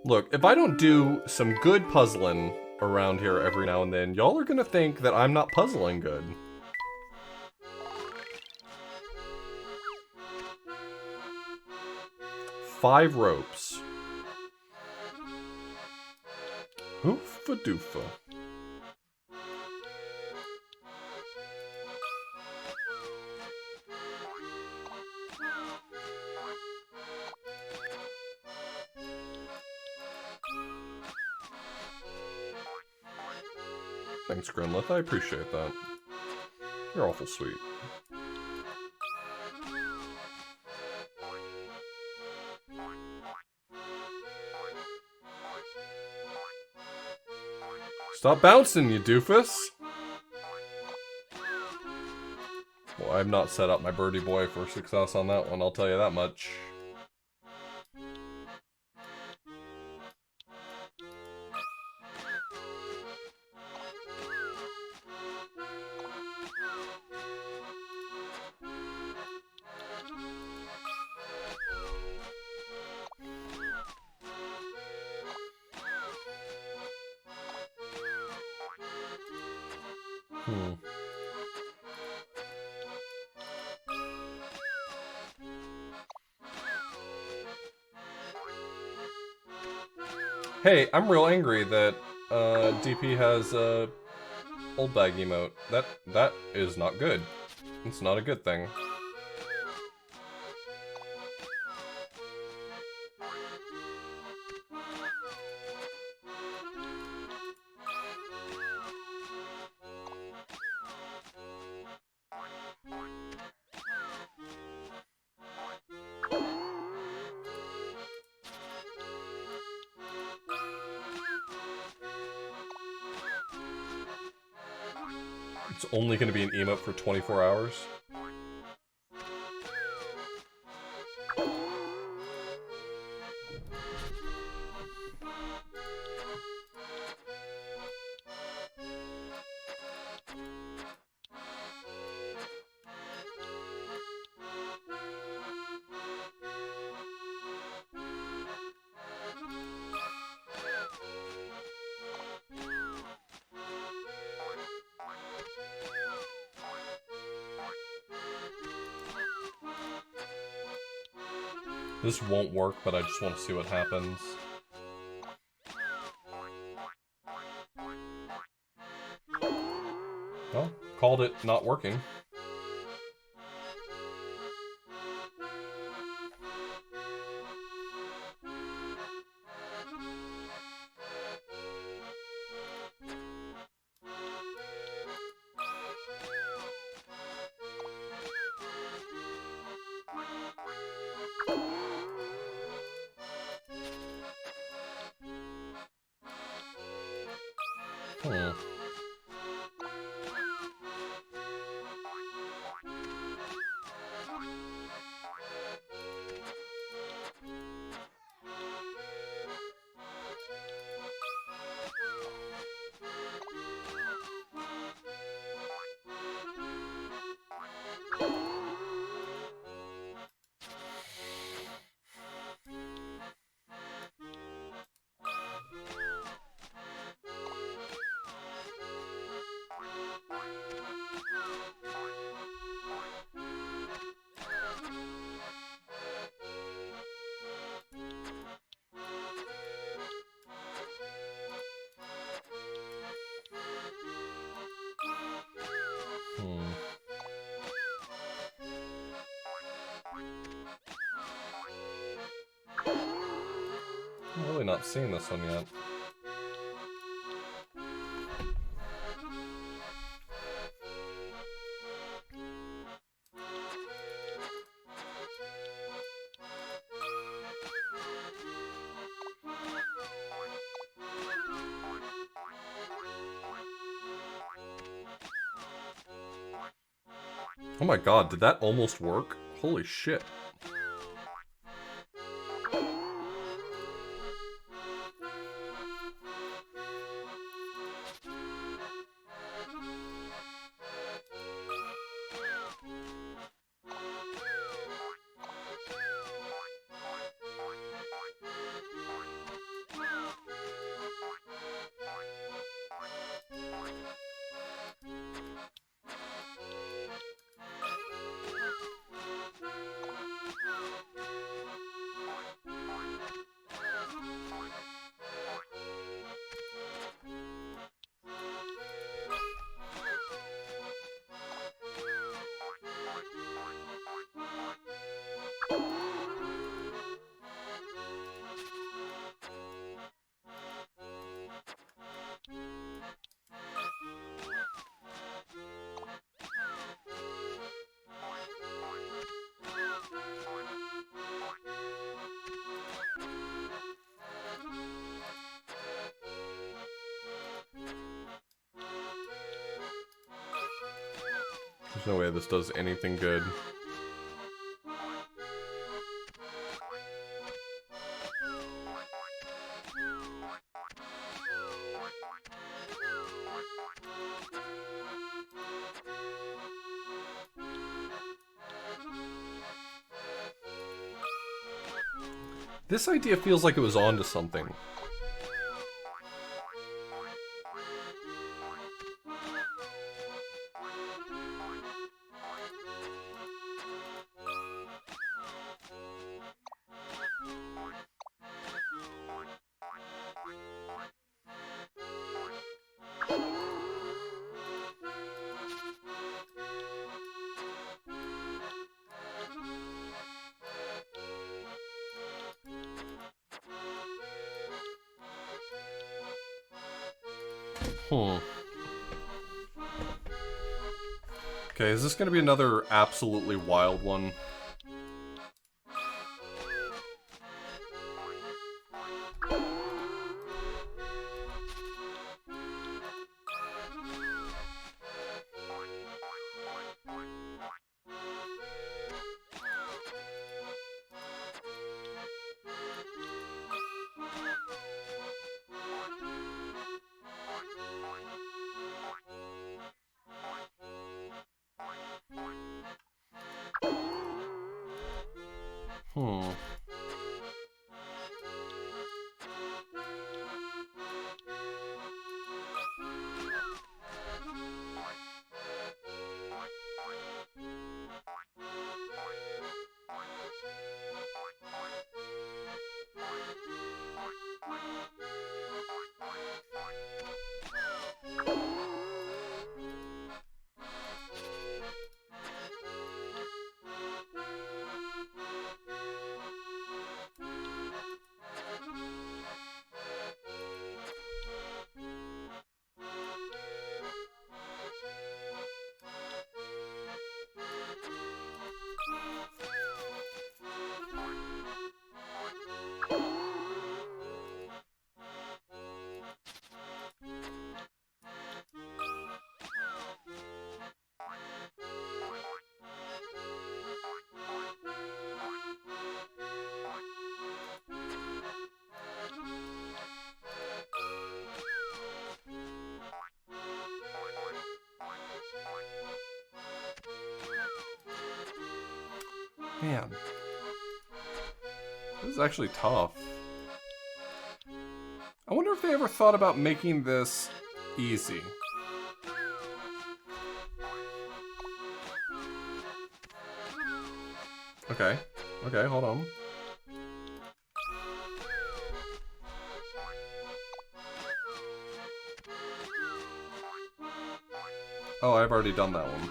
Look, if I don't do some good puzzling around here every now and then, y'all are gonna think that I'm not puzzling good. Five ropes. Oofa doofa. Thanks, Grimlith. I appreciate that. You're awful sweet. Stop bouncing, you doofus! Well, I've not set up my birdie boy for success on that one, I'll tell you that much. Hey, I'm real angry that DP has a old bag emote. That is not good. It's not a good thing. It's only going to be an emote for 24 hours. This won't work, but I just want to see what happens. Well, called it not working. I'm really not seeing this one yet. Oh my god, did that almost work? Holy shit. There's no way this does anything good. This idea feels like it was onto something. Okay, is this gonna be another absolutely wild one? Man. This is actually tough. I wonder if they ever thought about making this easy. Okay. Okay, hold on. Oh, I've already done that one.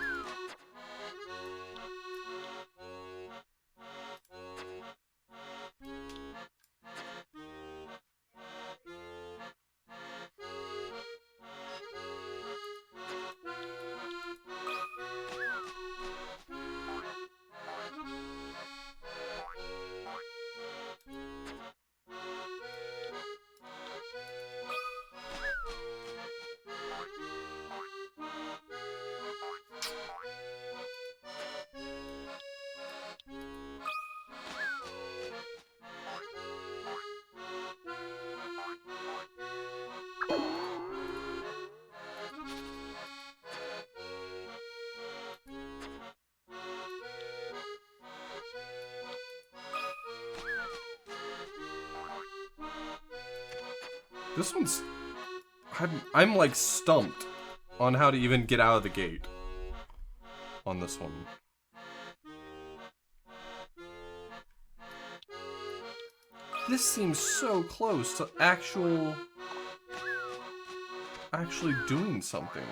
This one's... I'm like stumped on how to even get out of the gate on this one. This seems so close to actually doing something.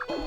You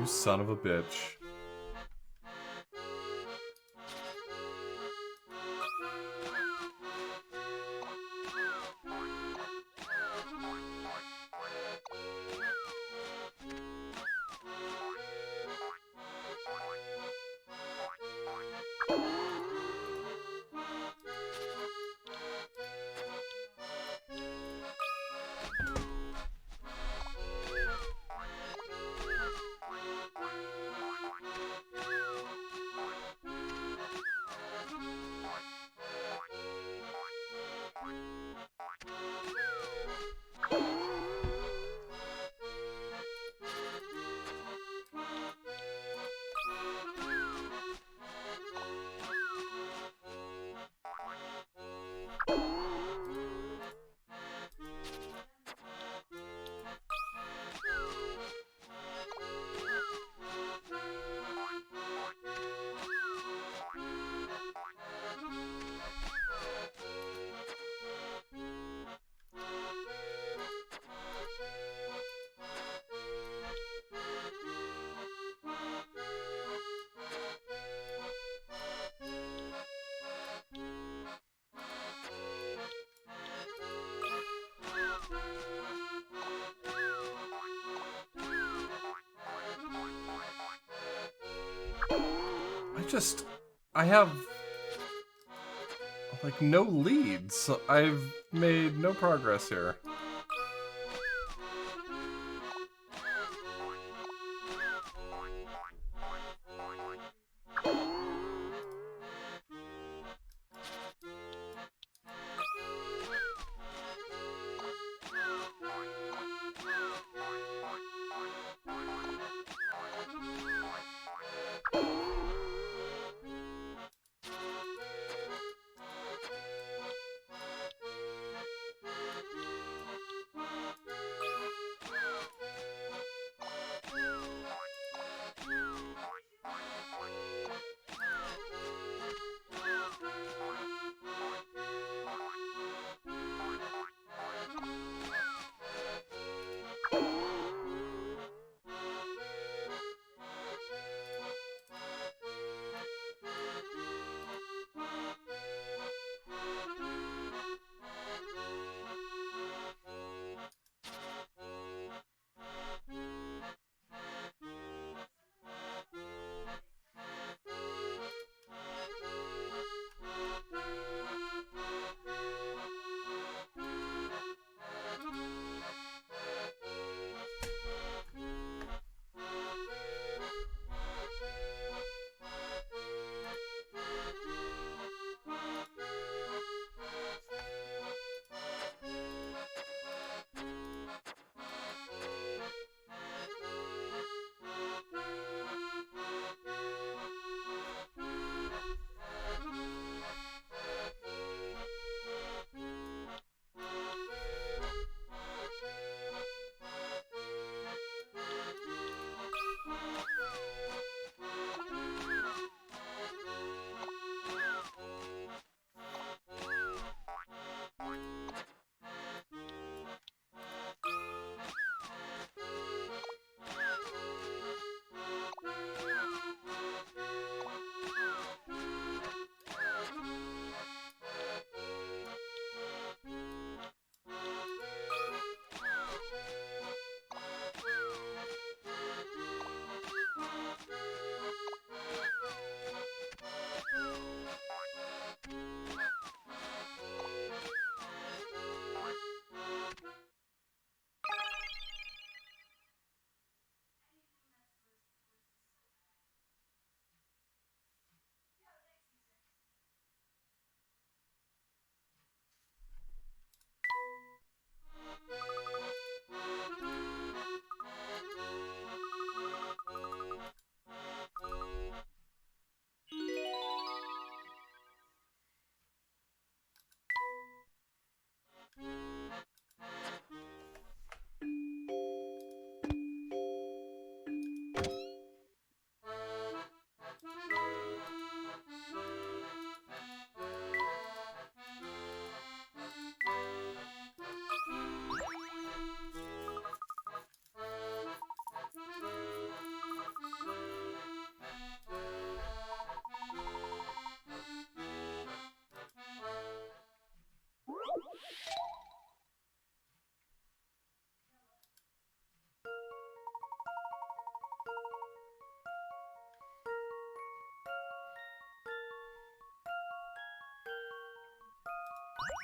son of a bitch. I have, like, no leads. I've made no progress here.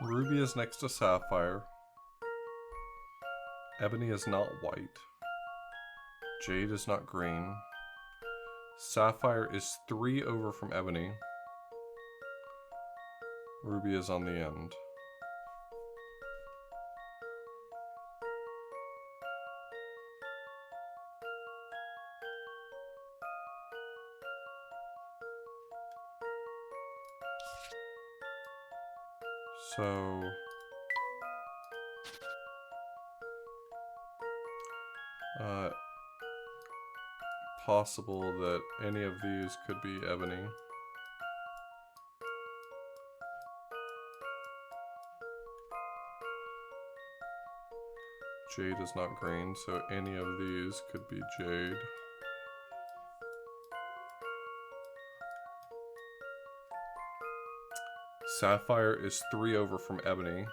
Ruby is next to sapphire. Ebony is not white. Jade is not green. Sapphire is 3 over from ebony. Ruby is on the end. So possible that any of these could be ebony. Jade is not green, so any of these could be jade. Sapphire is 3 over from ebony.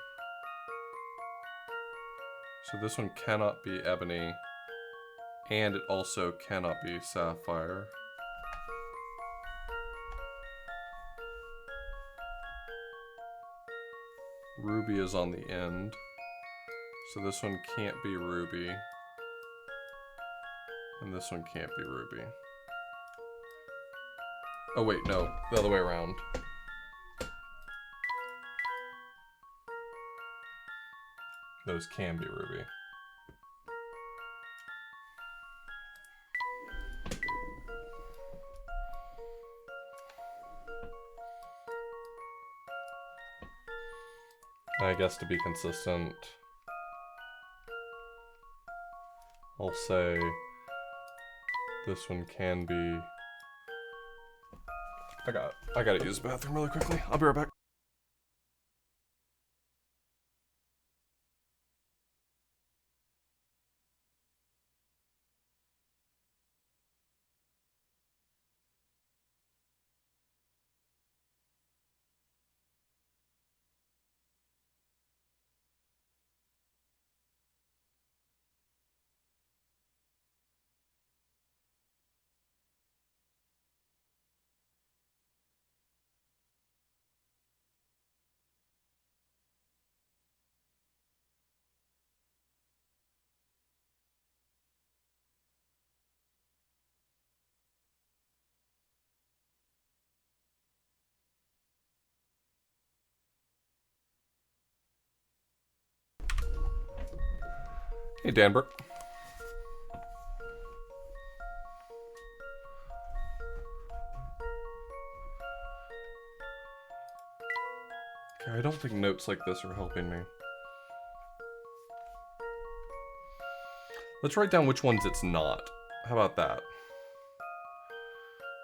So this one cannot be ebony. And it also cannot be sapphire. Ruby is on the end. So this one can't be ruby. And this one can't be ruby. Oh wait, no. The other way around. Those can be ruby. I guess to be consistent, I'll say this one can be... I gotta use the bathroom really quickly. I'll be right back. Hey, Danbert. Okay, I don't think notes like this are helping me. Let's write down which ones it's not. How about that?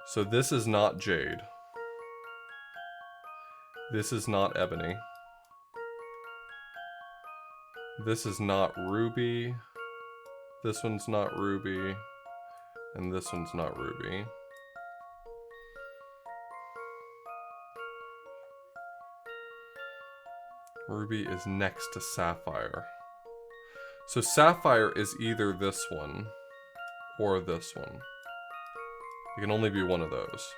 So this is not jade. This is not ebony. This is not ruby. This one's not ruby. And this one's not ruby. Ruby is next to sapphire. So sapphire is either this one or this one. It can only be one of those.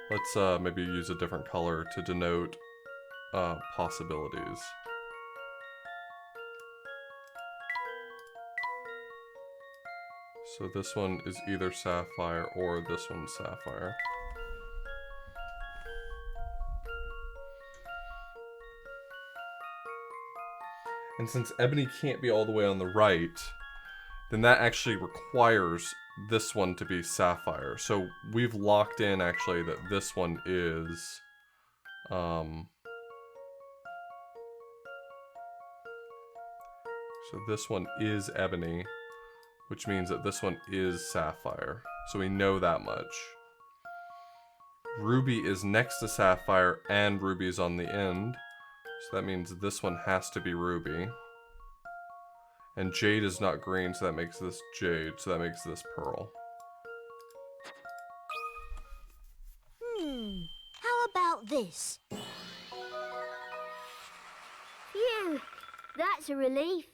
Let's maybe use a different color to denote possibilities. So this one is either sapphire or this one's sapphire. And since ebony can't be all the way on the right, then that actually requires this one to be sapphire. So we've locked in actually that this one is so this one is ebony, which means that this one is sapphire. So we know that much. Ruby is next to sapphire and ruby is on the end. So that means this one has to be ruby. And jade is not green, so that makes this jade, so that makes this pearl. How about this? Phew, that's a relief.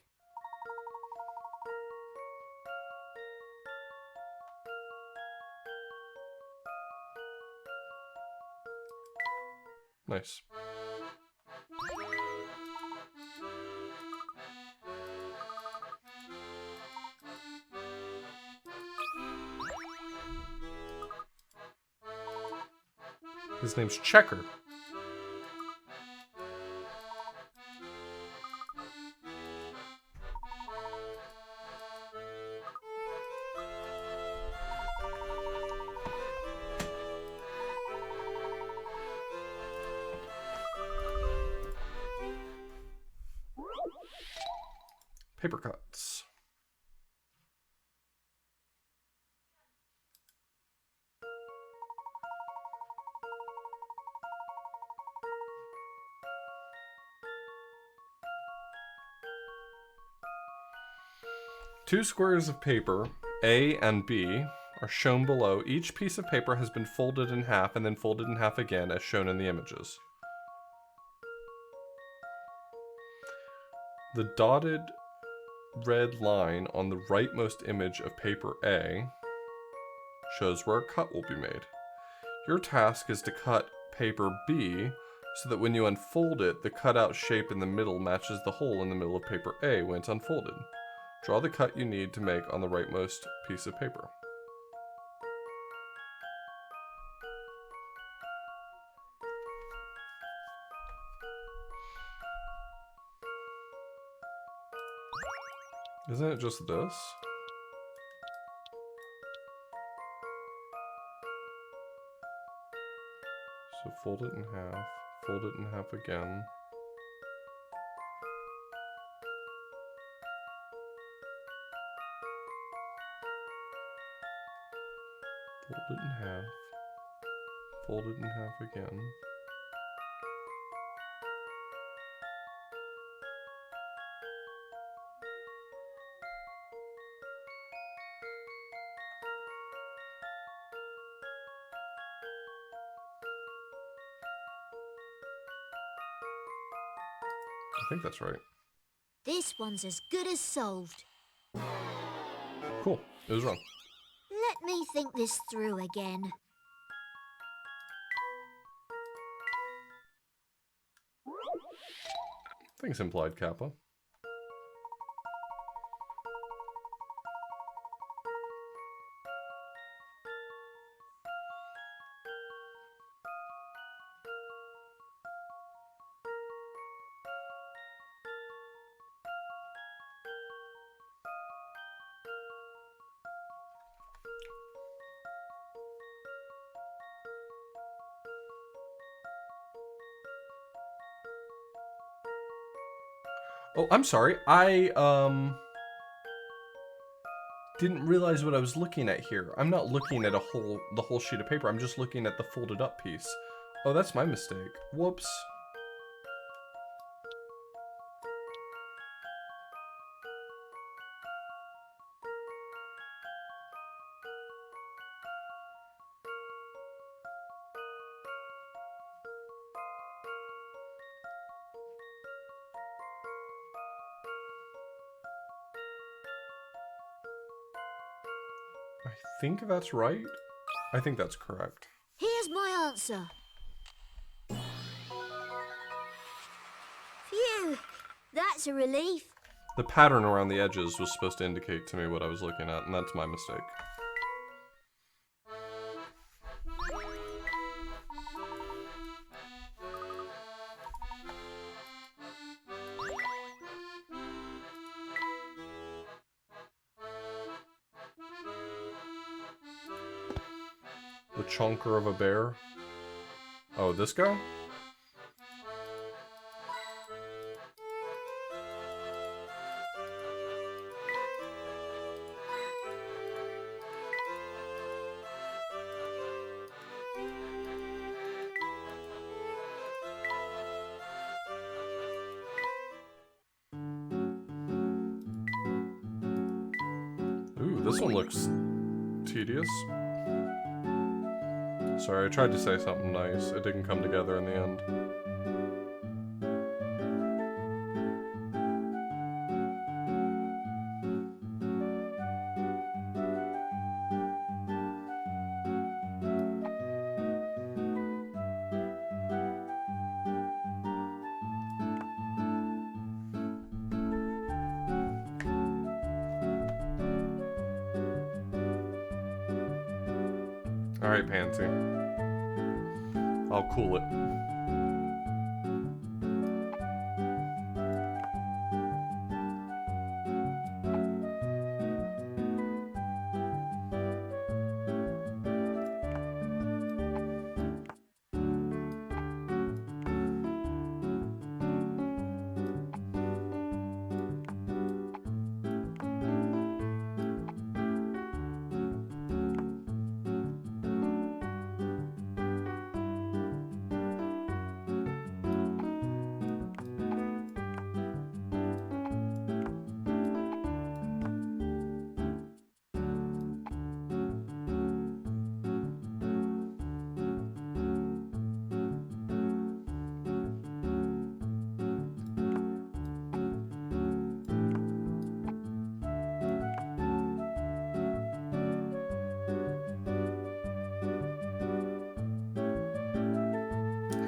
Nice. His name's Checker. Paper cuts. Two squares of paper, A and B, are shown below. Each piece of paper has been folded in half and then folded in half again as shown in the images. The dotted red line on the rightmost image of paper A shows where a cut will be made. Your task is to cut paper B so that when you unfold it, the cutout shape in the middle matches the hole in the middle of paper A when it's unfolded. Draw the cut you need to make on the rightmost piece of paper. Isn't it just this? So fold it in half again. Fold it in half, fold it in half again. I think that's right. This one's as good as solved. Cool. It was wrong. Let me think this through again. Thanks, implied Kappa. Oh, I'm sorry. I didn't realize what I was looking at here. I'm not looking at the whole sheet of paper. I'm just looking at the folded up piece. Oh, that's my mistake. Whoops. I think that's right. I think that's correct. Here's my answer. Phew, that's a relief. The pattern around the edges was supposed to indicate to me what I was looking at, and that's my mistake. The chonker of a bear. Oh, this guy? Ooh, this one looks tedious. Sorry, I tried to say something nice. It didn't come together in the end. Alright, Pansy. I'll cool it.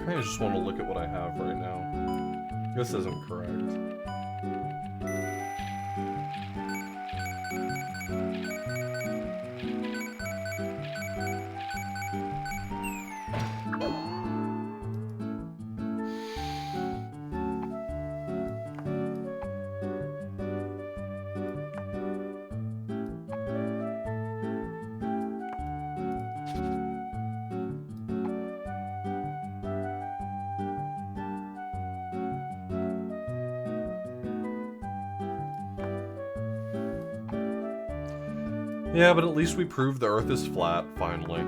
I just want to look at what I have right now. This isn't correct. Yeah, but at least we proved the Earth is flat, finally.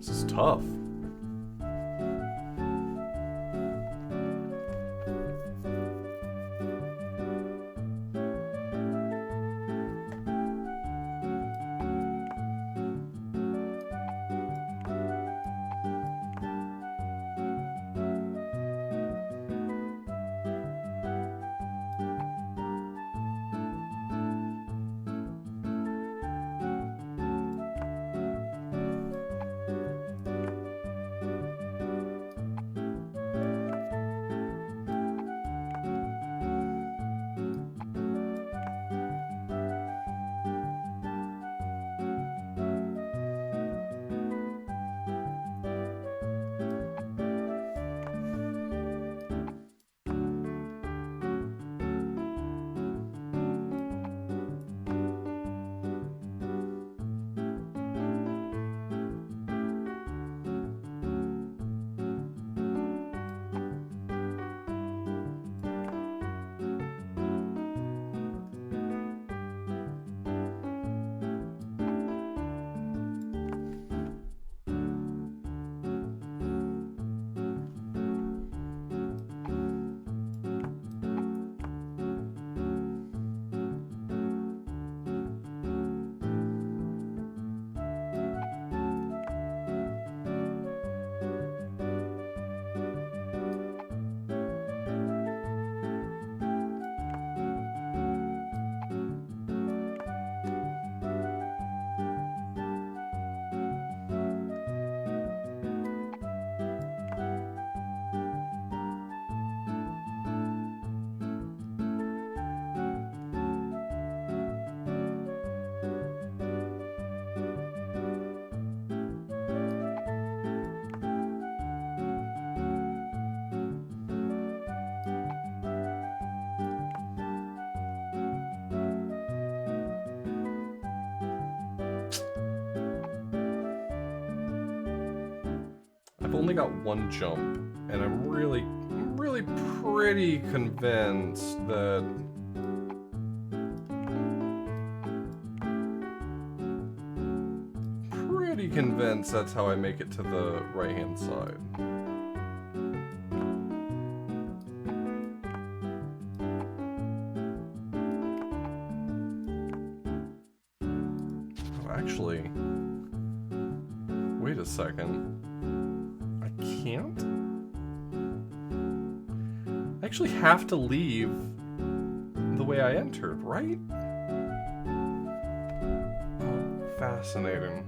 This is tough. I've only got one jump, and I'm really pretty convinced that that's how I make it to the right-hand side. Oh, actually, a second. I can't? I actually have to leave the way I entered, right? Oh, fascinating.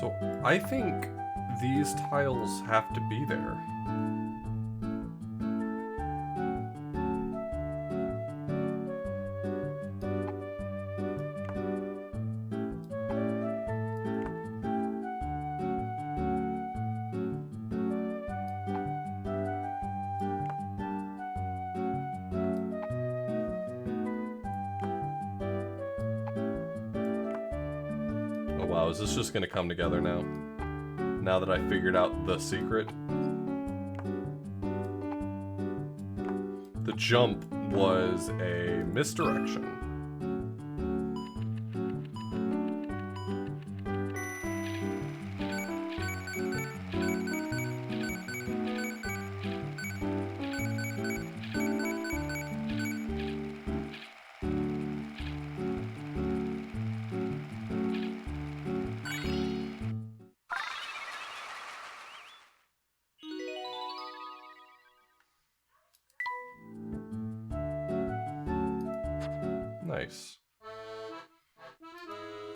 So I think these tiles have to be there. Oh wow, is this just gonna come together now? Now that I figured out the secret? The jump was a misdirection. Nice.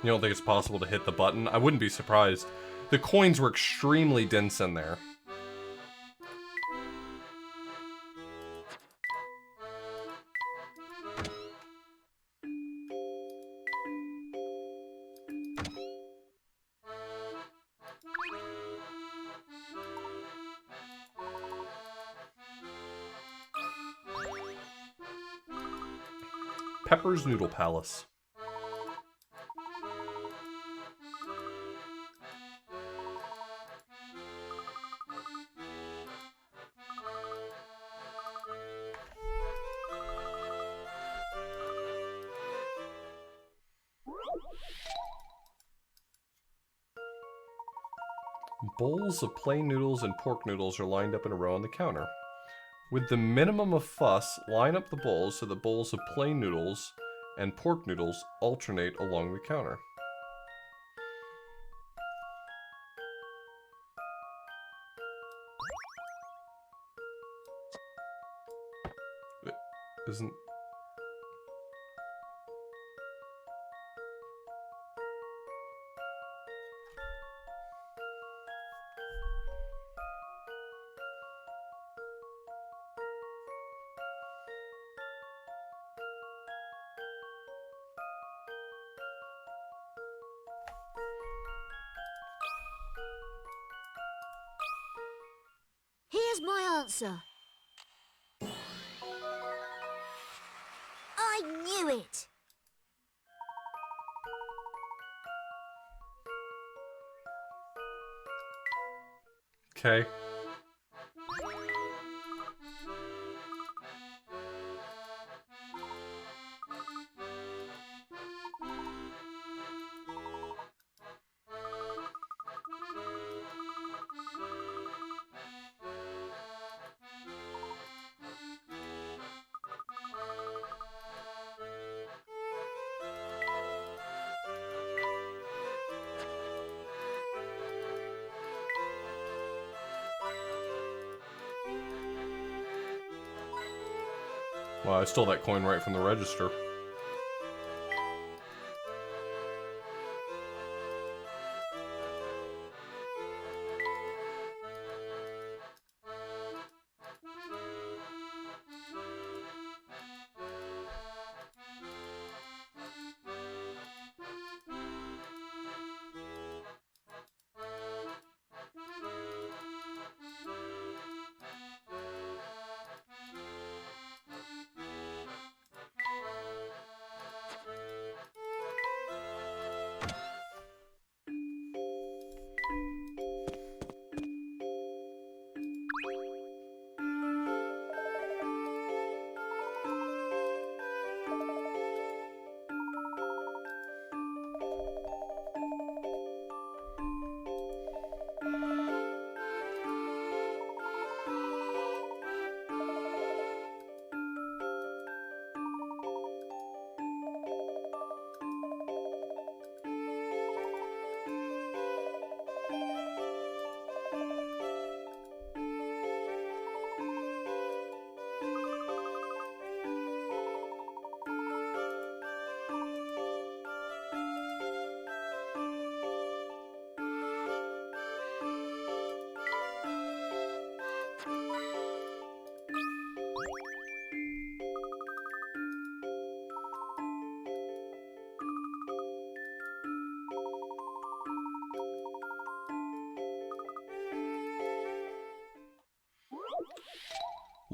You don't think it's possible to hit the button? I wouldn't be surprised. The coins were extremely dense in there. Pepper's Noodle Palace. Bowls of plain noodles and pork noodles are lined up in a row on the counter. With the minimum of fuss, line up the bowls so the bowls of plain noodles and pork noodles alternate along the counter. Isn't... Here's my answer. I knew it. Okay. Well, I stole that coin right from the register.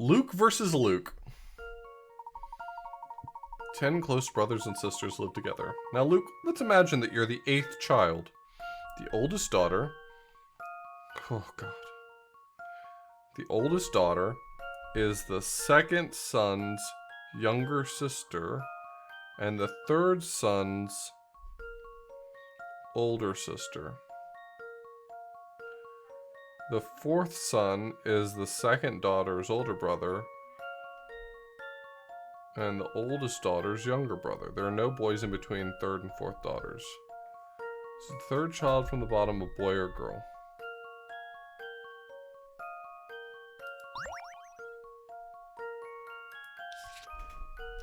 Luke versus Luke. 10 close brothers and sisters live together. Now, Luke, let's imagine that you're the 8th child. The oldest daughter... Oh, God. The oldest daughter is the second son's younger sister, and the third son's older sister. The fourth son is the second daughter's older brother, and the oldest daughter's younger brother. There are no boys in between third and fourth daughters. It's the third child from the bottom, a boy or girl.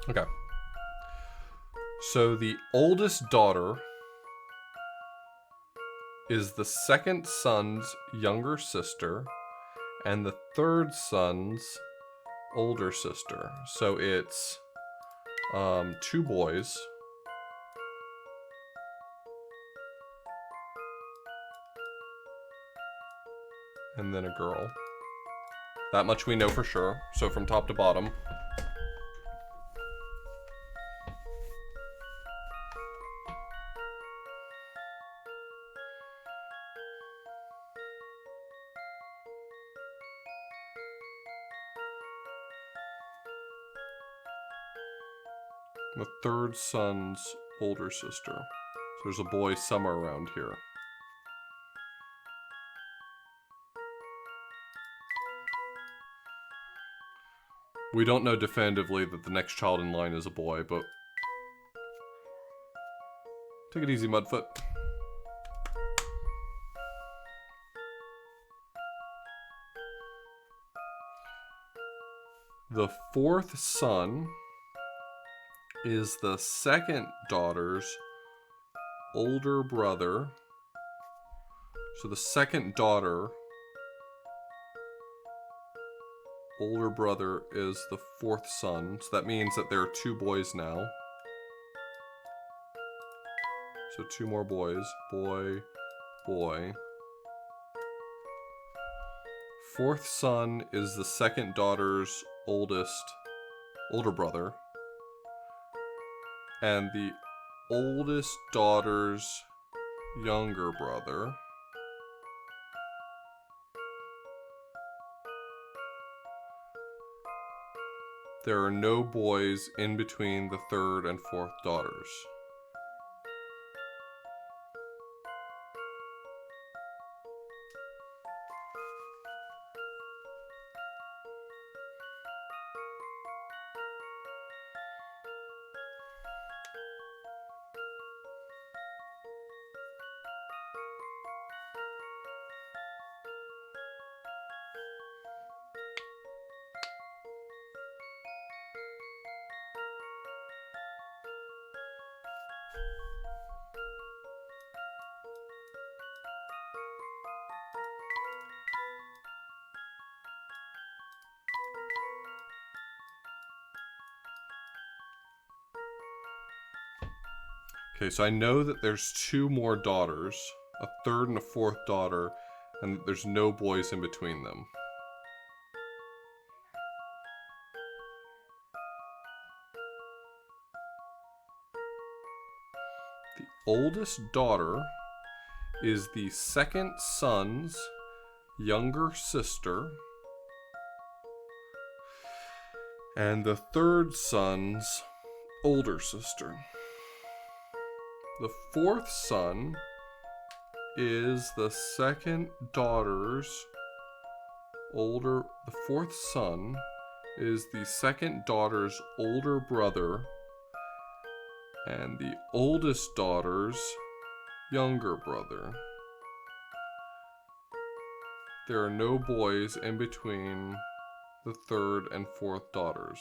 Okay. So the oldest daughter is the second son's younger sister and the third son's older sister. So it's 2 boys and then a girl. That much we know for sure. So from top to bottom. The third son's older sister. So there's a boy somewhere around here. We don't know definitively that the next child in line is a boy, but... Take it easy, Mudfoot. The fourth son is the second daughter's older brother. So the second daughter, older brother, is the fourth son. So that means that there are 2 boys now. So 2 more boys. Boy, boy. Fourth son is the second daughter's older brother. And the oldest daughter's younger brother. There are no boys in between the third and fourth daughters. Okay, so I know that there's 2 more daughters, a third and a fourth daughter, and there's no boys in between them. The oldest daughter is the second son's younger sister, and the third son's older sister. The fourth son is the second daughter's older... The fourth son is the second daughter's older brother and the oldest daughter's younger brother. There are no boys in between the third and fourth daughters.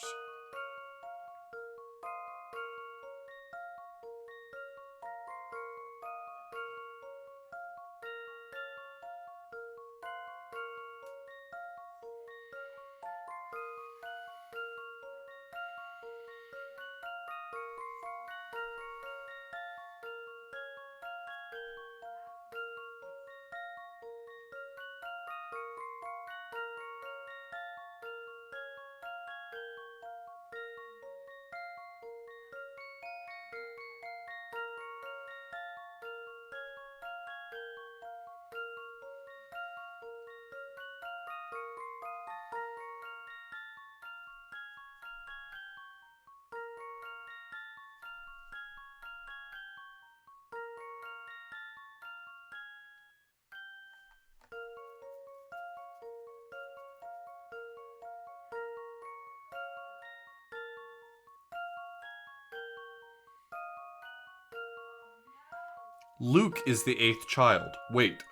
Luke is the 8th child. Wait.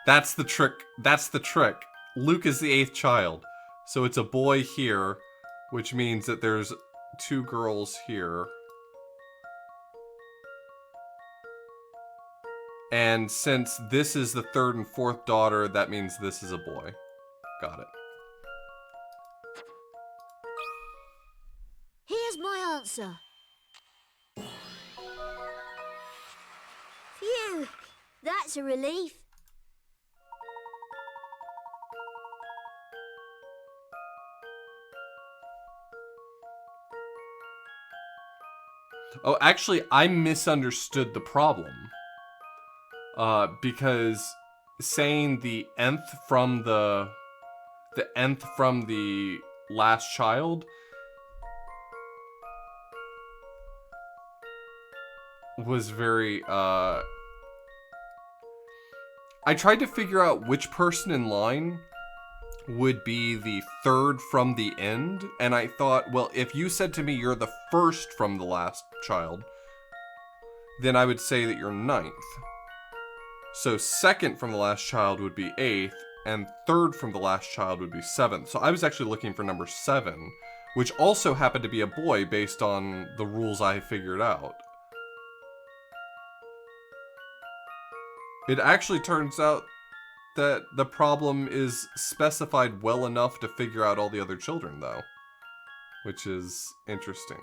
That's the trick. That's the trick. Luke is the 8th child. So it's a boy here, which means that there's 2 girls here. And since this is the 3rd and 4th daughter, that means this is a boy. Got it. Here's my answer. Phew, that's a relief. Oh, actually, I misunderstood the problem. Because saying the nth from the nth from the last child was very, I tried to figure out which person in line would be the 3rd from the end, and I thought, well, if you said to me you're the 1st from the last child, then I would say that you're 9th. So 2nd from the last child would be 8th, and 3rd from the last child would be 7th. So I was actually looking for number 7, which also happened to be a boy based on the rules I figured out. It actually turns out that the problem is specified well enough to figure out all the other children, though. Which is interesting.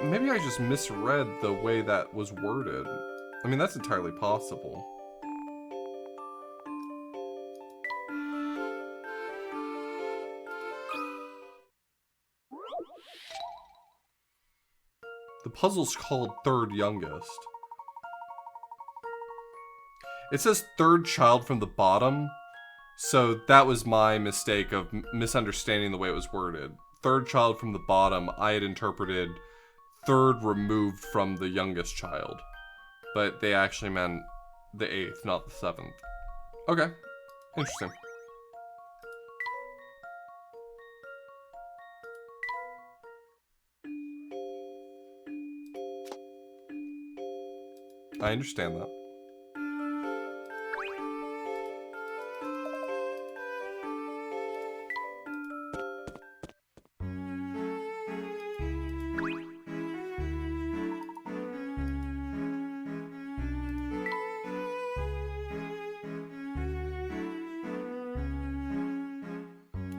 Maybe I just misread the way that was worded. I mean, that's entirely possible. The puzzle's called Third Youngest. It says 3rd child from the bottom, so that was my mistake of misunderstanding the way it was worded. 3rd child from the bottom, I had interpreted 3rd removed from the youngest child. But they actually meant the 8th, not the 7th. Okay, interesting. I understand that.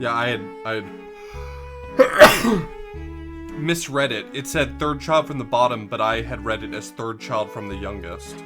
Yeah, I had misread it. It said 3rd child from the bottom, but I had read it as 3rd child from the youngest.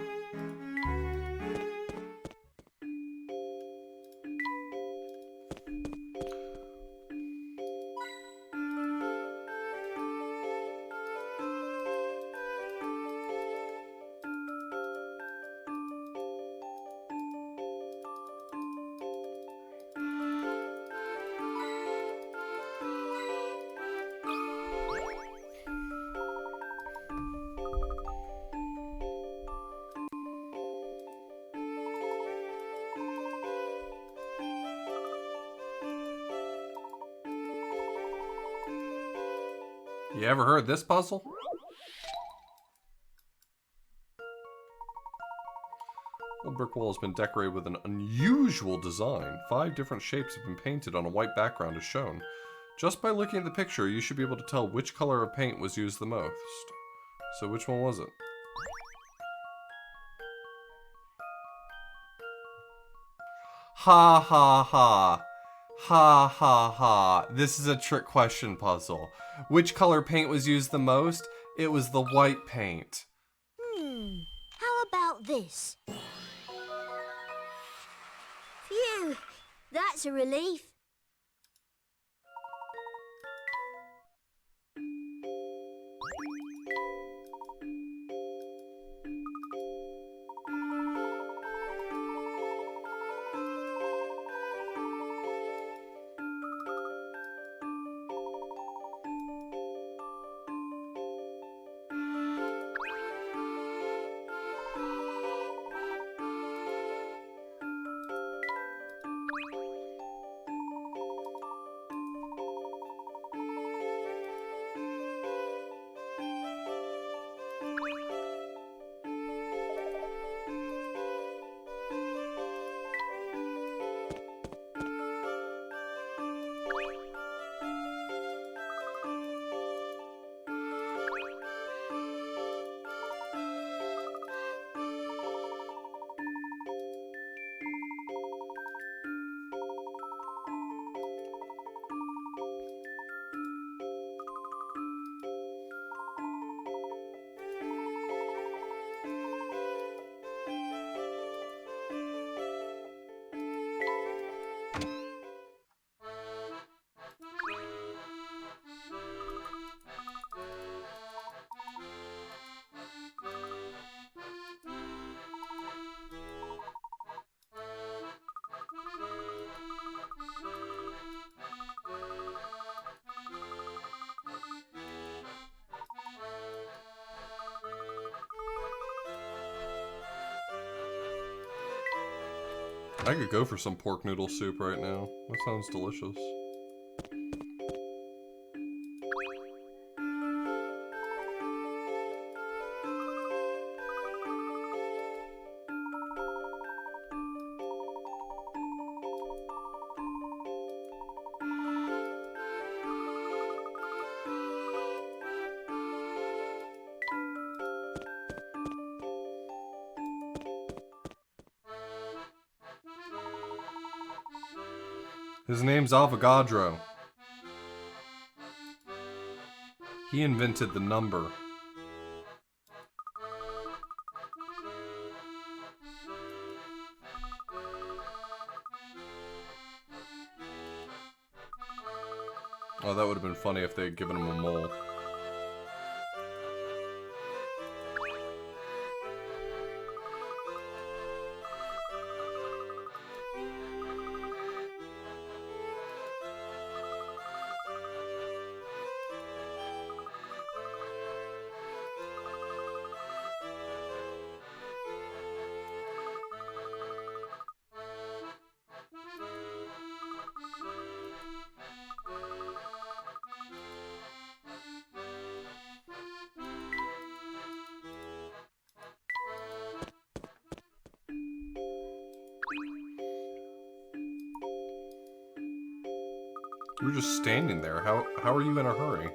You ever heard this puzzle? The brick wall has been decorated with an unusual design. 5 different shapes have been painted on a white background as shown. Just by looking at the picture, you should be able to tell which color of paint was used the most. So which one was it? Ha ha ha. Ha ha ha. This is a trick question puzzle. Which color paint was used the most? It was the white paint. How about this? Phew, that's a relief. I could go for some pork noodle soup right now. That sounds delicious. His name's Avogadro. He invented the number. Oh, that would have been funny if they had given him a mole. You were just standing there. How are you in a hurry?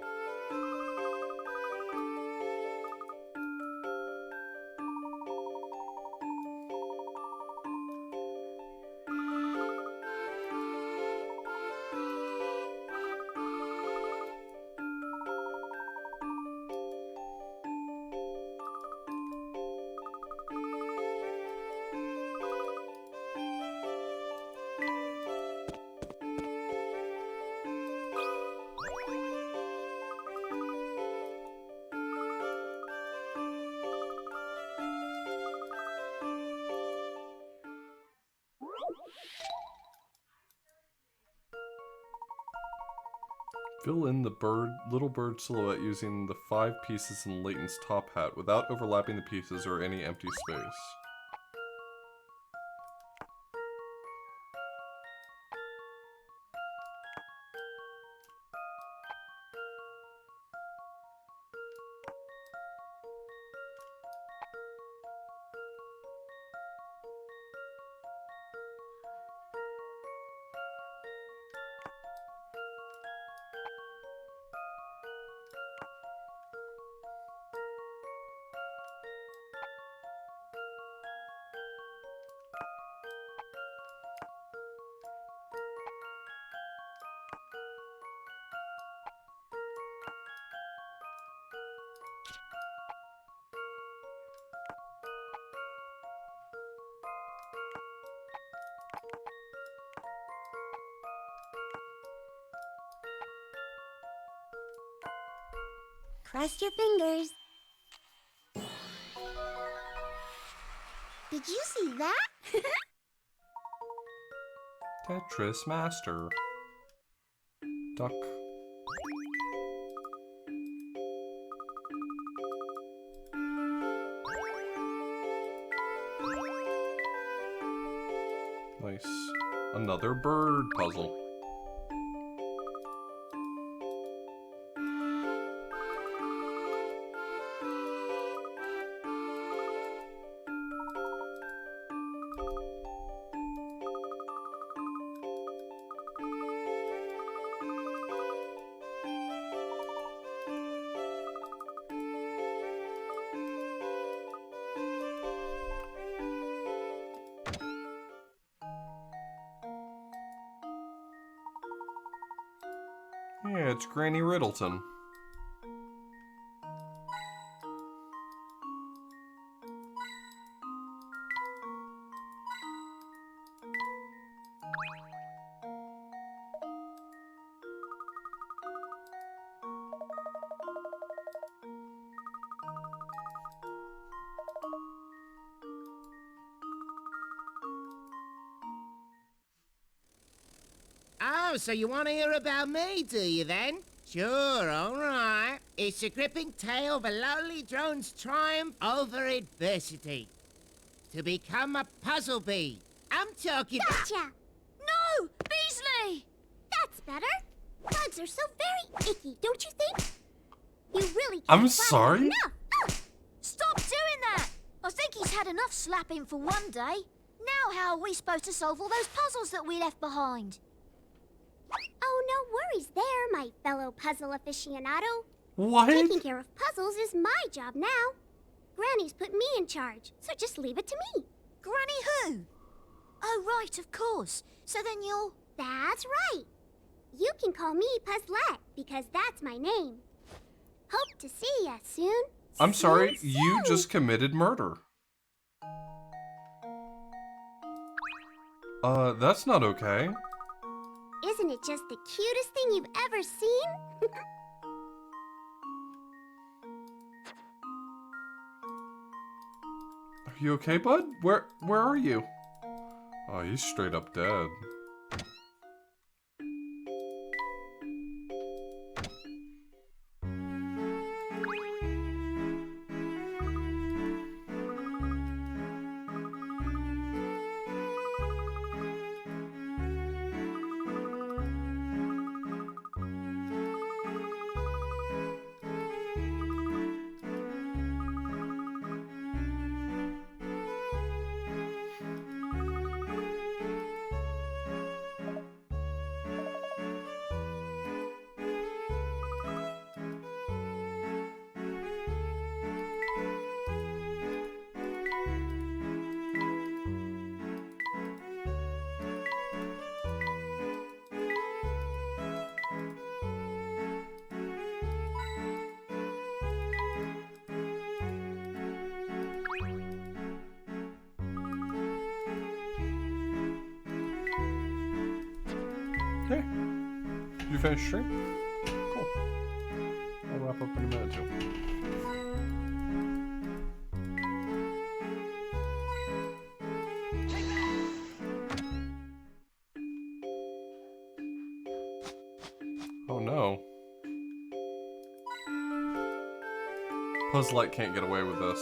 Fill in the little bird silhouette using the 5 pieces in Layton's top hat without overlapping the pieces or any empty space. Cross your fingers. Did you see that? Tetris Master. Duck. Nice. Another bird puzzle. Yeah, it's Granny Riddleton. Oh, so you want to hear about me, do you then? Sure, all right. It's a gripping tale of a lowly drone's triumph over adversity. To become a puzzle bee, I'm talking... Gotcha! No! Beasley! That's better. Bugs are so very icky, don't you think? You really I'm can't find sorry? enough. Ugh. Stop doing that! I think he's had enough slapping for one day. Now how are we supposed to solve all those puzzles that we left behind? Oh, no worries there, my fellow puzzle aficionado. What? Taking care of puzzles is my job now. Granny's put me in charge, so just leave it to me. Granny who? Oh, right, of course. So then you're... That's right. You can call me Puzzlette, because that's my name. Hope to see ya soon. I'm sorry, Soon, you soon. just committed murder. That's not okay. Isn't it just the cutest thing you've ever seen? Are you okay, bud? Where are you? Oh, he's straight up dead. Hey, you finished stream? Cool. I'll wrap up in a minute too. Oh no. Puzzlite can't get away with this.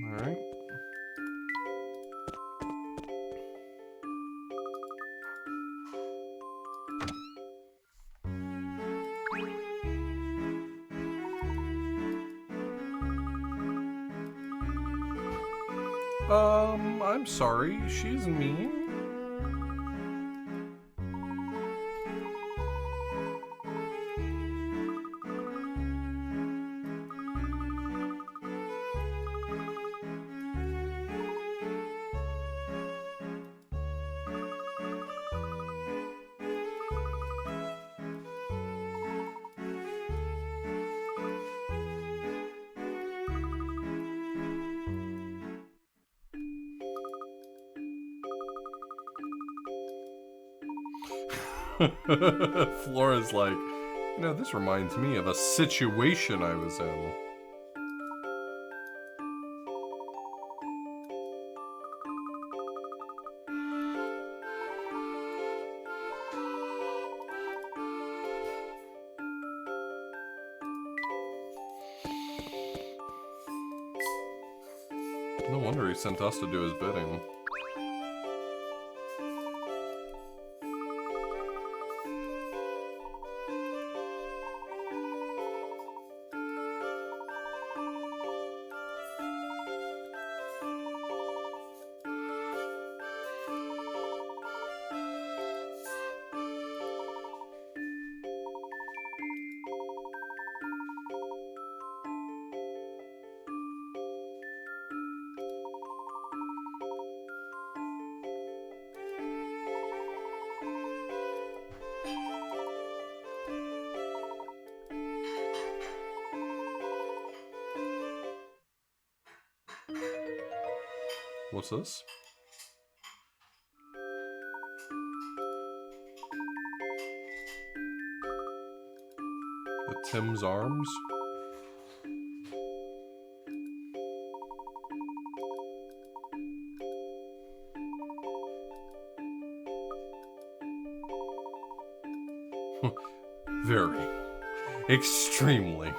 Alright. I'm sorry, she's mean. Flora's like, you know, this reminds me of a situation I was in. No wonder he sent us to do his bidding. What's this? The Tim's Arms? Very. Extremely.